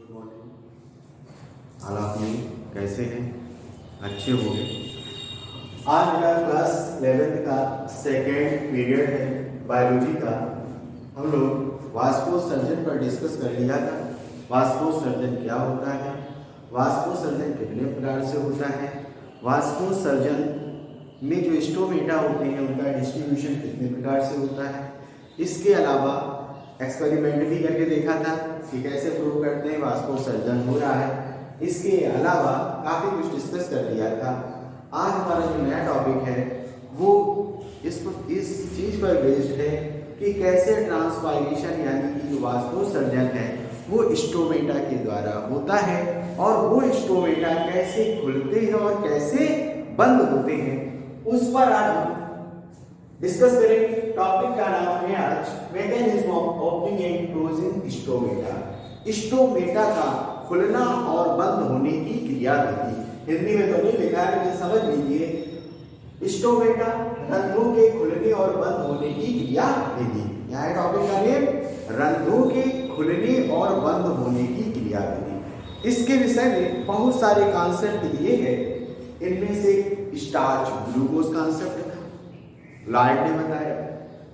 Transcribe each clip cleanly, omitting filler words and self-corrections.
Good morning. हाल आप में कैसे हैं? अच्छे होंगे। आज मेरा क्लास 11th का सेकेंड पीरियड है बायोलॉजी का। हम लोग वाष्पोत्सर्जन पर डिस्कस कर लिया था। वाष्पोत्सर्जन क्या होता है, वाष्पोत्सर्जन कितने प्रकार से होता है, वाष्पोत्सर्जन में जो स्टोमेटा होते हैं उनका डिस्ट्रीब्यूशन कितने प्रकार से होता है। इसके अलावा एक्सपेरिमेंट भी करके देखा था कि कैसे प्रूव करते हैं वाष्पोत्सर्जन हो रहा है। इसके अलावा काफ़ी कुछ डिस्कस कर लिया था। आज हमारा जो नया टॉपिक है वो इस चीज़ पर बेस्ड है कि कैसे ट्रांसपायरेशन यानी कि जो वाष्पोत्सर्जन है वो स्टोमेटा के द्वारा होता है और वो स्टोमेटा कैसे खुलते हैं और कैसे बंद होते हैं उस पर आज हम डिस्कस करेंगे। टॉपिक का नाम है आज mechanism of opening and closing stomata. Stomata का खुलना और बंद होने की क्रियाविधि। हिंदी में तो नहीं लिखा है लेकिन समझ लीजिए, स्टोमेटा रंध्रों के खुलने और बंद होने की क्रियाविधि। यहाँ है टॉपिक का नेम, रंध्रों के खुलने और बंद होने की क्रियाविधि। इसके विषय में बहुत सारे कॉन्सेप्ट दिए गए। इनमें से स्टार्च ग्लूकोज कॉन्सेप्ट लॉयड ने बताया।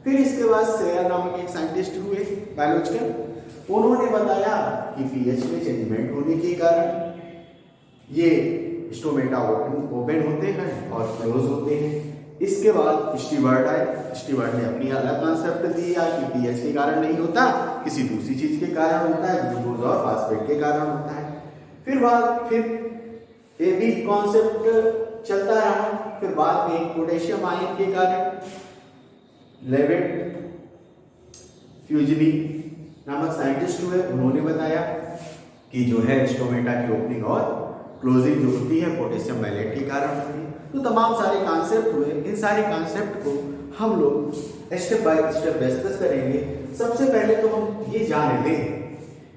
फिर इसके बाद सेयर नामक एक साइंटिस्ट हुए बायोलॉजिकल, उन्होंने बताया कि पीएच में चेंजमेंट होने के कारण ये स्टोमेटा ओपन होते हैं और क्लोज होते हैं। इसके बाद स्टीवर्ट आए। स्टीवर्ट ने अपनी अलग कॉन्सेप्ट दिया कि पीएच के कारण नहीं होता, किसी दूसरी चीज के कारण होता है, ग्लूकोज और फास्फेट के कारण होता है। फिर ये भी कॉन्सेप्ट चलता रहा। फिर बाद में पोटेशियम आयन के कारण लेवेट फ्यूजनी नामक साइंटिस्ट हुए, उन्होंने बताया कि जो है स्टोमेटा की ओपनिंग और क्लोजिंग जो होती है पोटेशियम मैलेट के कारण होती है। तो तमाम सारे कॉन्सेप्ट हुए। इन सारे कॉन्सेप्ट को हम लोग स्टेप बाय स्टेप डिस्कस करेंगे। सबसे पहले तो हम ये जान लें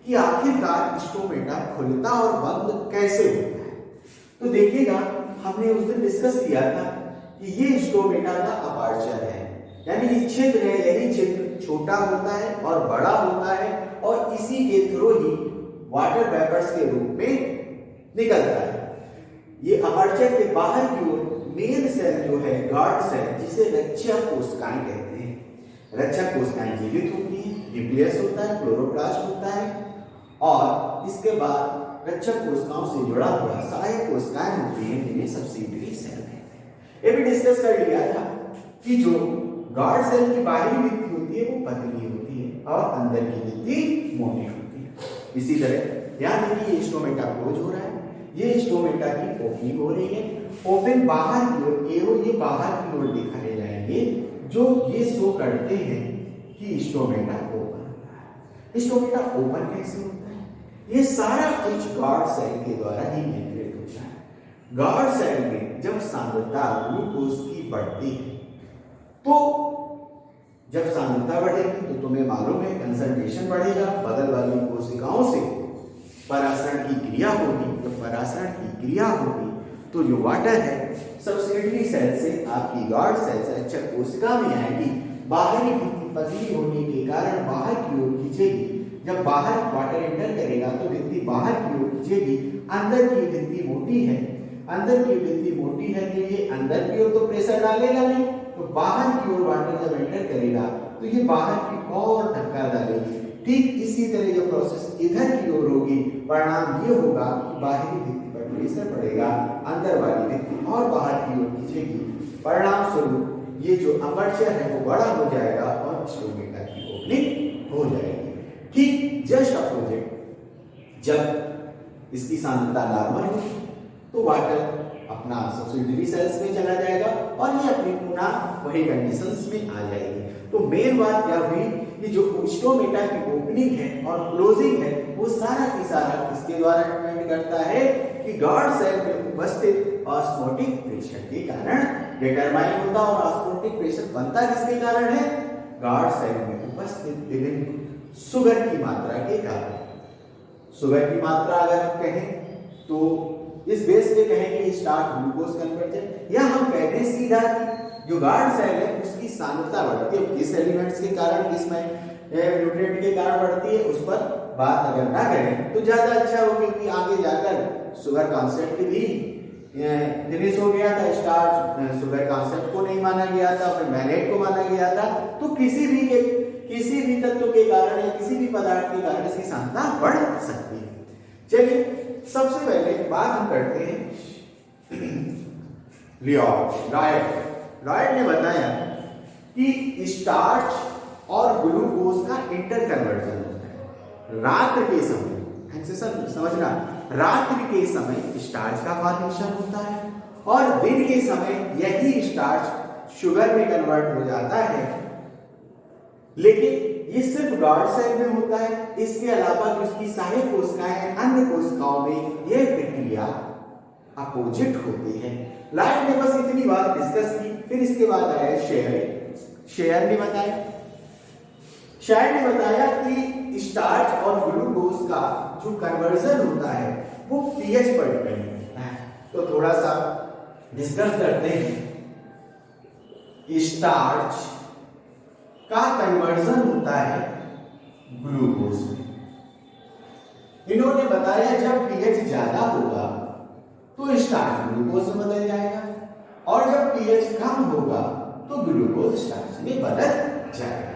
कि आखिरकार स्टोमेटा खुलता और बंद कैसे होता है। तो देखिएगा, हमने उस दिन डिस्कस किया था कि ये स्टोमेटा का अपर्चर है, यानी ये छिद्र है। यही छिद्र छोटा होता है और बड़ा होता है और इसी के थ्रू ही वाटर वेपर्स के रूप में निकलता है। ये अपर्चर के बाहर की ओर मेन सेल जो है, गार्ड सेल, जिसे रक्षक कोशिकाएं कहते हैं। रक्षक कोशिकाएं जीवित होती हैं, न्यूक्लियस होता है, क्लोरोप्लास्ट होता है और इसके बाद रक्षक कोशिकाओं से जुड़ा हुआ सहायक कोशिकाएं होती हैं जिन्हें सब्सिडियरी सेल कहते हैं। ये भी डिस्कस कर लिया था कि जो गार्ड सेल की बाहरी भित्ति होती है वो पतली होती है और अंदर की भित्ति मोटी होती है। इसी तरह ध्यान रखिए, ये स्टोमेटा क्लोज हो रहा है, ये स्टोमेटा की ओपनिंग हो रही है। ओपन बाहर की ओर, एरो ये बाहर की ओर दिखाए जाएंगे जो ये शो करते हैं कि स्टोमेटा ओपन होता है। स्टोमेटा ओपन कैसे होता है? ये सारा कुछ गार्ड सेल के द्वारा ही नियंत्रित होता है। गार्ड सेल में जब सांद्रता ग्लूकोज की बढ़ती है तो जब सांद्रता बढ़ेगी तो तुम्हें मालूम है कंसंट्रेशन बढ़ेगा, बदल वाली कोशिकाओं से परासरण की क्रिया होगी। जब परासरण की क्रिया होगी तो जो वाटर है सब्सिडियरी सेल से आपकी गार्ड सेल से अच्छा कोशिका में आएगी। बाहरी भित्ति पतली होने के कारण बाहर की ओर खींचेगी। जब बाहर वाटर एंटर करेगा तो भित्ति बाहर की ओर खींचेगी। अंदर की भित्ति मोटी है, अंदर की भित्ति मोटी है तो ये अंदर की ओर तो प्रेशर डालेगा नहीं, तो बाहर की ओर वाटर जब एंटर करेगा तो ये बाहर की ओर धक्का डालेगी। ठीक इसी तरह जो प्रोसेस इधर की ओर होगी, परिणाम ये होगा कि बाहरी भित्ति पर प्रेशर पड़ेगा, अंदर वाली भित्ति और बाहर की ओर खींचेगी। परिणाम स्वरूप ये जो अपर्चर है वो बड़ा हो जाएगा और स्टोमेटा की ओपनिंग हो जाएगी। ठीक जस्ट अपोजिट, जब इसकी सांद्रता नॉर्मल होगी तो वाटर अपना सब्सिडियरी सेल्स में चला जाएगा और ये अपनी पुनः वही कंडीशंस में आ जाएगी। तो मेन बात क्या हुई, ये जो स्टोमेटा की ओपनिंग है और क्लोजिंग है वो सारा की सारा इसके द्वारा डिपेंड करता है कि गार्ड सेल में उपस्थित ऑस्मोटिक प्रेशर के कारण डिटरमाइन होता है। और ऑस्मोटिक प्रेशर बनता किसके कारण है? गार्ड सेल में उपस्थित विभिन्न शुगर की मात्रा के कारण। शुगर की मात्रा अगर हम कहें तो इस बेस पे कहेंगे स्टार्च ग्लूकोज कन्वर्जन, या हम कहते हैं सीधा कि जो गार्ड सेल है उसकी सांद्रता बढ़ती है। किस एलिमेंट्स के कारण, किस न्यूट्रिएंट के कारण बढ़ती है उस पर बात अगर ना करें तो ज़्यादा अच्छा हो, क्योंकि आगे जाकर शुगर कॉन्सेप्ट भी फिनिश हो गया था। स्टार्च शुगर कॉन्सेप्ट को नहीं माना गया था, फिर मैलेट को माना गया था। तो किसी भी तत्व के कारण या किसी भी पदार्थ के कारण इसकी सांद्रता बढ़ सकती है। चलिए सबसे पहले बात हम करते हैं लॉयड ने बताया कि स्टार्च और ग्लूकोज का इंटर कन्वर्जन होता है रात्रि के समय। समझना, रात्रि के समय स्टार्च का फॉर्मेशन होता है और दिन के समय यही स्टार्च शुगर में कन्वर्ट हो जाता है। लेकिन ये सिर्फ गॉड सेल में होता है। इसके अलावा जो इसकी सहायक कोशिकाएं हैं, अन्य कोशिकाओं में यह प्रक्रिया अपोजिट होती है। लॉयड ने बस इतनी बात डिस्कस की। फिर इसके बाद आया शेयर ने बताया कि स्टार्च और ग्लूकोज का जो कन्वर्जन होता है वो पीएच पर डिपेंड करता है। तो थोड़ा सा डिस्कस करते हैं। स्टार्च का कन्वर्जन होता है ग्लूकोज में। इन्होंने बताया जब पीएच ज्यादा होगा तो स्टार्च ग्लूकोज में बदल जाएगा और जब पीएच कम होगा तो ग्लूकोज स्टार्च में बदल जाएगा।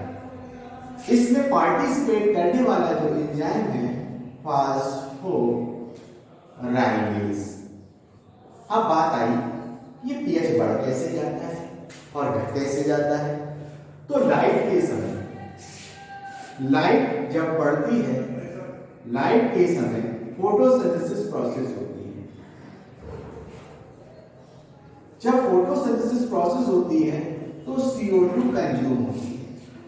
इसमें पार्टिसिपेट करने वाला जो एंजाइम है फास्फोराइलेज। अब बात आई ये पीएच बढ़ कैसे जाता है और घट कैसे जाता है। तो लाइट जब बढ़ती है, लाइट के समय फोटोसिंथेसिस प्रोसेस होती है। जब फोटोसिंथेसिस प्रोसेस होती है तो CO2 कंज्यूम होती है,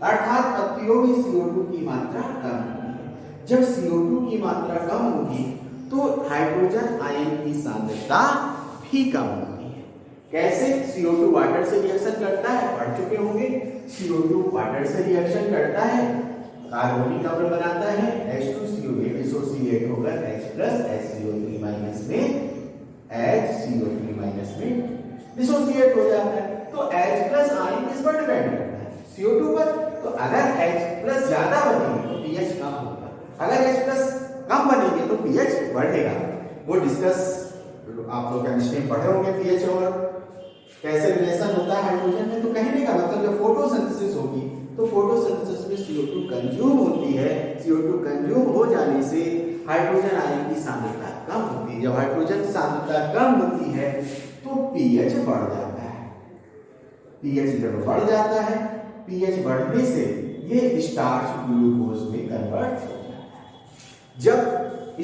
अर्थात पत्तियों में CO2 की मात्रा कम होगी। जब CO2 की मात्रा कम होगी तो हाइड्रोजन आयन की सांद्रता भी कम होती है। कैसे? CO2 वाटर से रिएक्शन करता है, पढ़ चुके होंगे। CO2 वाटर से रिएक्शन करता है, कार्बोनिक अम्ल बनाता है, H2CO8 डिसोसिएट होकर H प्लस HCO3 माइनस में HCO3 माइनस में डिसोसिएट हो जाता है। तो H प्लस आयन किस पर डिपेंड करता है? CO2 पर। तो अगर H प्लस ज्यादा बनेगी तो pH कम होगा, अगर H प्लस कम बनेगी तो pH बढ़ेगा। वो डिस्कस आप लोग केमिस्ट्री में पढ़े होंगे, pH और कैसे रिलेशन होता है हाइड्रोजन में। तो कहने का मतलब जब फोटोसिंथेसिस होगी तो फोटोसिंथेसिस में CO2 कंज्यूम होती है। CO2 कंज्यूम हो जाने से हाइड्रोजन आयन की सांद्रता कम होती है। जब हाइड्रोजन की सांद्रता कम होती है तो pH बढ़ जाता है। pH जब बढ़ जाता है, pH बढ़ने से ये स्टार्च ग्लूकोज में कन्वर्ट हो जाता है। जब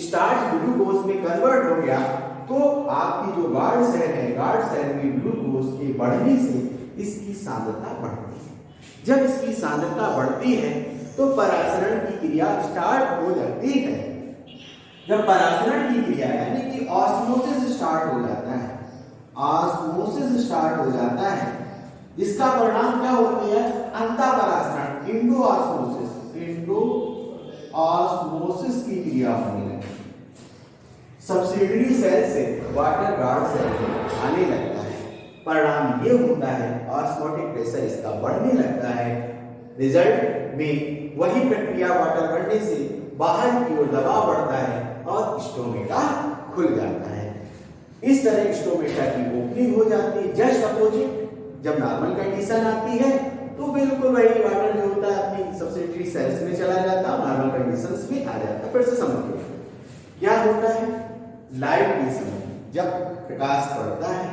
स्टार्च ग्लूकोज में कन्वर्ट हो गया तो आपकी जो गार्ड सेल है, गार्ड सेल में ग्लूकोज के बढ़ने से इसकी सांद्रता बढ़ती है। जब इसकी सांद्रता बढ़ती है तो परासरण की क्रिया स्टार्ट हो जाती है। जब परासरण की क्रिया यानी कि ऑस्मोसिस स्टार्ट हो जाता है, ऑस्मोसिस स्टार्ट हो जाता है, जिसका परिणाम क्या होती है? अंतःपरासरण, इंडो ऑस्मोसिस की क्रिया होने लगती है। सब्सिडरी सेल से वाटर गार्ड सेल में आने लगता है। परिणाम ये होता है ऑस्मोटिक प्रेशर इसका बढ़ने लगता है। रिजल्ट में वही प्रक्रिया वाटर बढ़ने से बाहर की ओर दबाव बढ़ता है और स्टोमेटा खुल जाता है। इस तरह स्टोमेटा की ओपनिंग हो जाती है। जस्ट अपोजिट जब नॉर्मल कंडीशन आती है तो बिल्कुल वही वाटर जो होता है अपनी सब्सिडरी सेल्स में चला जाता है, नॉर्मल कंडीशंस में आ जाता है। फिर से समझिए क्या होता है। लाइट के समय जब प्रकाश पड़ता है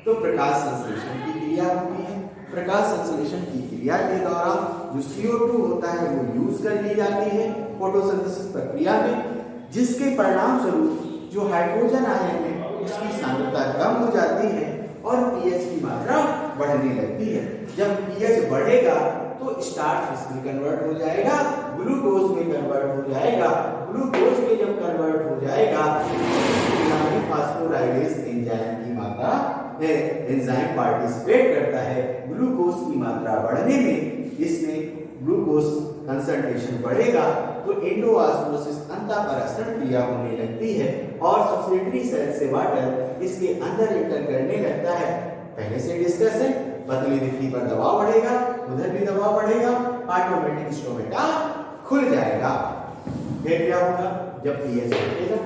तो प्रकाश संश्लेषण की क्रिया होती है। प्रकाश संश्लेषण की क्रिया के दौरान जो CO2 होता है वो यूज कर ली जाती है फोटोसिंथेसिस प्रक्रिया में, जिसके परिणाम स्वरूप जो हाइड्रोजन आयन है उसकी सांद्रता कम हो जाती है और pH की मात्रा बढ़ने लगती है। जब pH बढ़ेगा तो स्टार्च इसमें कन्वर्ट हो जाएगा, ग्लूकोज में कन्वर्ट हो जाएगा। ग्लूकोज में जब कन्वर्ट हो जाएगा तो फास्फोराइलेज एंजाइम की मात्रा एंजाइम पार्टिसिपेट करता है ग्लूकोज की मात्रा बढ़ने में। इसमें ग्लूकोज कंसंट्रेशन बढ़ेगा तो एंडोऑस्मोसिस अंतःपरासरण क्रिया होने लगती है और सब्सिडरी सेल से वाटर इसके अंदर एंटर करने लगता है। पहले से डिस्कस है, पतली भित्ति पर दबाव बढ़ेगा, उधर भी दबाव बढ़ेगा, ऑटोमेटिक स्टोमेटा खुल जाएगा। फिर क्या होगा, जब पीएच घटेगा,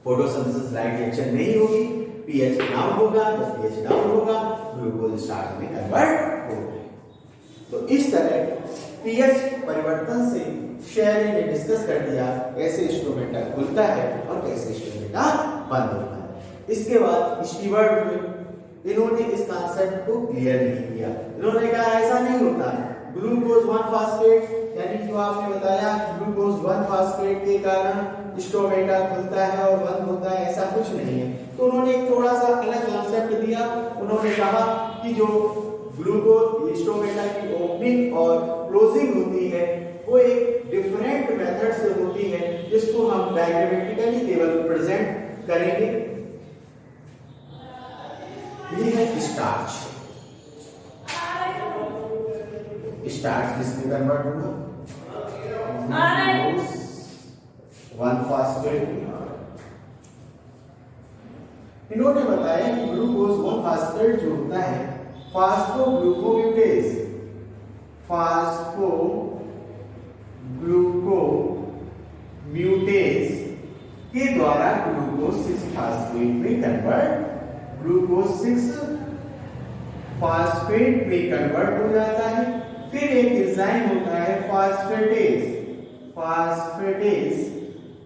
फोटोसिंथेसिस लाइट रिएक्शन नहीं होगी, पीएच डाउन होगा, जब पीएच डाउन होगा ग्लूकोज स्टार्च में कन्वर्ट होगा। तो इस तरह पीएच परिवर्तन से शेयरी ने डिस्कस कर दिया कैसे स्टोमेटा खुलता है और कैसे स्टोमेटा बंद होता है। इसके बाद स्टीवर्ट ने इन्होंने इस कॉन्सेप्ट को क्लियर नहीं किया। इन्होंने कहा ऐसा नहीं होता, ग्लूकोज 1 फास्फेट यानी जो आपने बताया ग्लूकोज 1 फास्फेट के कारण स्टोमेटा खुलता है और बंद होता है, ऐसा कुछ नहीं है। तो उन्होंने एक थोड़ा सा अलग कॉन्सेप्ट दिया। उन्होंने कहा कि जो ग्लूकोज स्टोमेटा की ओपनिंग और क्लोजिंग होती है वो एक डिफरेंट मेथड से होती है, जिसको हम डायग्रामेटिकली केवल प्रेजेंट करेंगे। ये है स्टार्च। स्टार्च जिसमें कन्वर्ट होगा 1 फास्फेट। इन्होंने बताया कि ग्लूकोज 1 फास्फेट जो होता है फास्फोग्लूकोम्यूटेज के द्वारा ग्लूकोज 6 फास्फेट में कन्वर्ट हो जाता है। फिर एक एंजाइम होता है फास्फेटेज।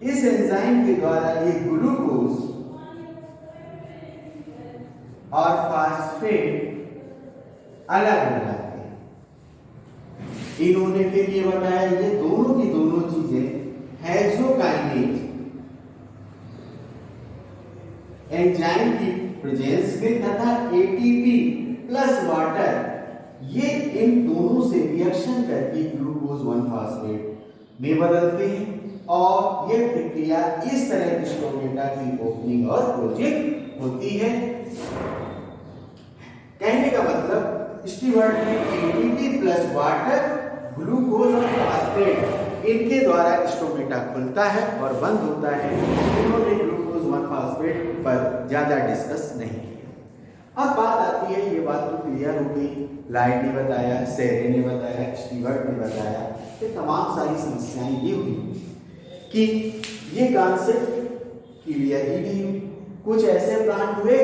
इस एंजाइम के द्वारा ये ग्लूकोज और फास्फेट अलग हो जाते हैं। इन्होंने फिर ये बताया ये दोनों की दोनों चीजें हेक्सोकाइनेज एंजाइम की प्रेजेंस में तथा एटीपी प्लस वाटर ये इन दोनों से रिएक्शन करके ग्लूकोज 1 फास्फेट में बदलते हैं और यह प्रक्रिया इस तरह स्टोमेटा की ओपनिंग और क्लोजिंग होती है। कहने का मतलब स्टीवर्ट ने एटीपी प्लस वाटर ग्लूकोज और फास्फेट इनके द्वारा स्टोमेटा खुलता है और बंद होता है। इन्होंने ग्लूकोज 1 फास्फेट पर ज्यादा डिस्कस नहीं किया। अब बात आती है, ये बात तो क्लियर हो गई, लाइट ने बताया, सेरे ने बताया, स्टीवर्ट ने बताया, ये तमाम सारी समस्याएं ये हुई कि ये कॉन्सेप्ट क्लियर ही नहीं हुई। कुछ ऐसे प्लांट हुए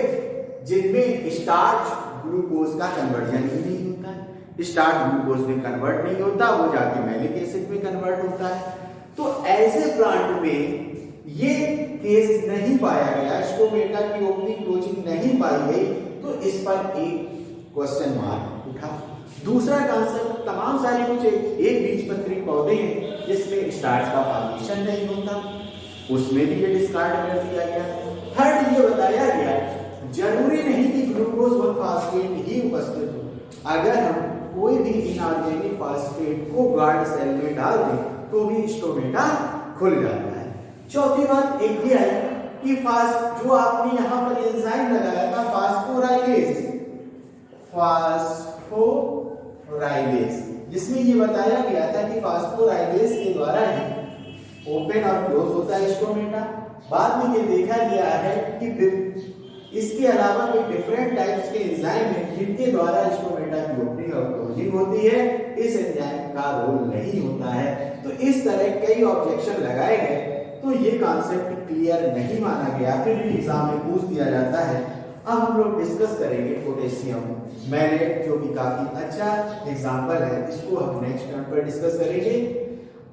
जिनमें स्टार्च ग्लूकोज का कन्वर्जन ही नहीं होता है, स्टार्च ग्लूकोज में कन्वर्ट नहीं होता, वो जाके मैलिक एसिड में कन्वर्ट होता है। तो ऐसे प्लांट में ये केस नहीं पाया गया, स्टोमेटा की ओपनिंग क्लोजिंग नहीं पाई गई, तो इस पर एक क्वेश्चन मार्क उठा। दूसरा कॉन्सेप्ट, तमाम सारे कुछ एक बीजपत्री पौधे हैं जिसमें स्टार्च का फॉर्मेशन नहीं होता, उसमें भी ये डिस्कार्ड कर दिया गया। थर्ड ये बताया गया जरूरी नहीं कि ग्लूकोज 1 फास्फेट ही उपस्थित हो, अगर हम कोई भी इनऑर्गेनिक फास्फेट को गार्ड सेल में डाल दें तो भी स्टोमेटा खुल जाता है। चौथी बात एक ये है कि जो आपने यहां पर एंजाइम लगाया था फास्फोराइलेज, जिसमें ये बताया गया था कि फास्फोराइलेज के द्वारा ही ओपन और क्लोज होता है स्टोमेटा। बाद में ये देखा गया है कि इसके अलावा कोई डिफरेंट टाइप्स के एंजाइम हैं जिनके द्वारा स्टोमेटा की ओपनिंग और क्लोजिंग होती है, इस एंजाइम का रोल नहीं होता है। तो इस तरह कई ऑब्जेक्शन लगाए गए, तो ये कॉन्सेप्ट क्लियर नहीं माना गया, फिर भी एग्जाम में पूछ दिया जाता है। अब हम लोग डिस्कस करेंगे पोटेशियम मैलेट, जो कि काफी अच्छा एग्जाम्पल है, इसको हम नेक्स्ट टर्म पर डिस्कस करेंगे।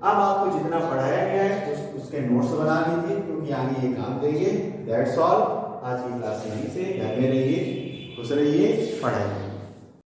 अब आपको जितना पढ़ाया गया है उसके नोट्स बना लीजिए, क्योंकि आगे ये काम देंगे। That's all. आज की क्लास यहीं से, घर में रहिए, खुश रहिए, पढ़ाइए।